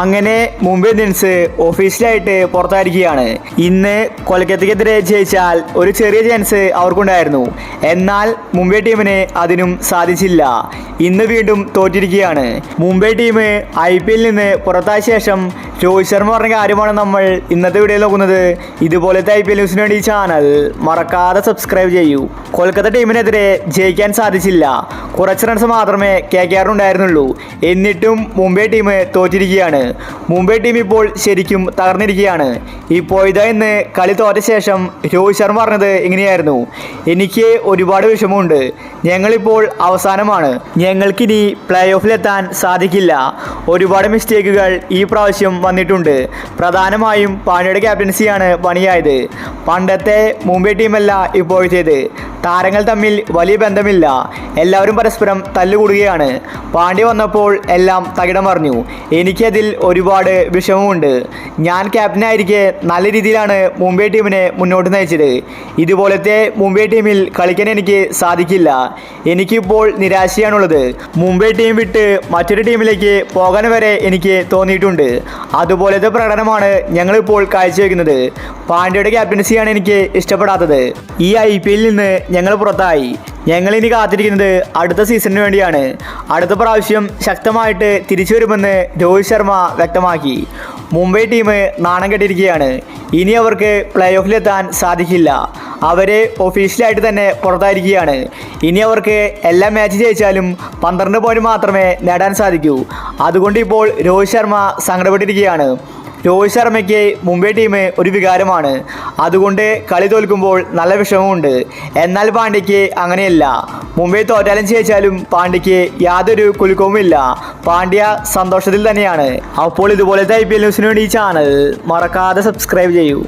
അങ്ങനെ മുംബൈ ഇന്ത്യൻസ് ഒഫീഷ്യലായിട്ട് പുറത്തായിരിക്കുകയാണ്. ഇന്ന് കൊൽക്കത്തയ്ക്കെതിരെ ജയിച്ചാൽ ഒരു ചെറിയ ചാൻസ് അവർക്കുണ്ടായിരുന്നു. എന്നാൽ മുംബൈ ടീമിന് അതിനും സാധിച്ചില്ല. ഇന്ന് വീണ്ടും തോറ്റിരിക്കുകയാണ്. മുംബൈ ടീം IPL നിന്ന് പുറത്തായ ശേഷം രോഹിത് ശർമ്മ പറഞ്ഞ കാര്യമാണ് നമ്മൾ ഇന്നത്തെ വീഡിയോയിൽ നോക്കുന്നത്. ഇതുപോലത്തെ IPL ന്യൂസിന് വേണ്ടി ഈ ചാനൽ മറക്കാതെ സബ്സ്ക്രൈബ് ചെയ്യൂ. കൊൽക്കത്ത ടീമിനെതിരെ ജയിക്കാൻ സാധിച്ചില്ല. കുറച്ച് റൺസ് മാത്രമേ KKR ഉണ്ടായിരുന്നുള്ളൂ. എന്നിട്ടും മുംബൈ ടീം തോറ്റിരിക്കുകയാണ്. മുംബൈ ടീം ഇപ്പോൾ ശരിക്കും തകർന്നിരിക്കുകയാണ്. ഇപ്പോഴിതാ ഇന്ന് കളി തോറ്റ ശേഷം രോഹിത് ശർമ്മ പറഞ്ഞത് ഇങ്ങനെയായിരുന്നു: എനിക്ക് ഒരുപാട് വിഷമമുണ്ട്. ഞങ്ങളിപ്പോൾ അവസാനമാണ്. ഞങ്ങൾക്കിനി പ്ലേ ഓഫിലെത്താൻ സാധിക്കില്ല. ഒരുപാട് മിസ്റ്റേക്കുകൾ ഈ പ്രാവശ്യം വന്നിട്ടുണ്ട്. പ്രധാനമായും പാണ്ഡ്യയുടെ ക്യാപ്റ്റൻസിയാണ് പണിയായത്. പണ്ടത്തെ മുംബൈ ടീമല്ല ഇപ്പോഴത്തേത്. താരങ്ങൾ തമ്മിൽ വലിയ ബന്ധമില്ല. എല്ലാവരും പരസ്പരം തല്ലുകൂടുകയാണ്. പാണ്ഡ്യ വന്നപ്പോൾ എല്ലാം തകിടം മറിഞ്ഞു. എനിക്കതിൽ ഒരുപാട് വിഷമമുണ്ട്. ഞാൻ ക്യാപ്റ്റനായിരിക്കെ നല്ല രീതിയിലാണ് മുംബൈ ടീമിനെ മുന്നോട്ട് നയിച്ചത്. ഇതുപോലത്തെ മുംബൈ ടീമിൽ കളിക്കാൻ എനിക്ക് സാധിക്കില്ല. എനിക്കിപ്പോൾ നിരാശയാണുള്ളത്. മുംബൈ ടീം വിട്ട് മറ്റൊരു ടീമിലേക്ക് പോകാൻ വരെ എനിക്ക് തോന്നിയിട്ടുണ്ട്. അതുപോലത്തെ പ്രകടനമാണ് ഞങ്ങളിപ്പോൾ കാഴ്ചവെക്കുന്നത്. പാണ്ഡ്യയുടെ ക്യാപ്റ്റൻസിയാണ് എനിക്ക് ഇഷ്ടപ്പെടാത്തത്. ഈ IPL നിന്ന് ഞങ്ങൾ പുറത്തായി. ഞങ്ങളിനി കാത്തിരിക്കുന്നത് അടുത്ത സീസണിന് വേണ്ടിയാണ്. അടുത്ത പ്രാവശ്യം ശക്തമായിട്ട് തിരിച്ചു വരുമെന്ന് രോഹിത് ശർമ്മ വ്യക്തമാക്കി. മുംബൈ ടീം നാണം കെട്ടിരിക്കുകയാണ്. ഇനി അവർക്ക് പ്ലേ ഓഫിലെത്താൻ സാധിക്കില്ല. അവരെ ഒഫീഷ്യലായിട്ട് തന്നെ പുറത്തായിരിക്കുകയാണ്. ഇനി അവർക്ക് എല്ലാ മാച്ച് ജയിച്ചാലും 12 പോയിന്റ് മാത്രമേ നേടാൻ സാധിക്കൂ. അതുകൊണ്ട് ഇപ്പോൾ രോഹിത് ശർമ്മ സങ്കടപ്പെട്ടിരിക്കുകയാണ്. രോഹിത് ശർമ്മയ്ക്ക് മുംബൈ ടീം ഒരു വികാരമാണ്. അതുകൊണ്ട് കളി തോൽക്കുമ്പോൾ നല്ല വിഷമമുണ്ട്. എന്നാൽ പാണ്ഡ്യയ്ക്ക് അങ്ങനെയല്ല. മുംബൈ തോറ്റാലും ജയിച്ചാലും പാണ്ഡ്യയ്ക്ക് യാതൊരു കുലുക്കവുമില്ല. പാണ്ഡ്യ സന്തോഷത്തിൽ തന്നെയാണ്. അപ്പോൾ ഇതുപോലത്തെ IPL ന്യൂസിന് വേണ്ടി ഈ ചാനൽ മറക്കാതെ സബ്സ്ക്രൈബ് ചെയ്യൂ.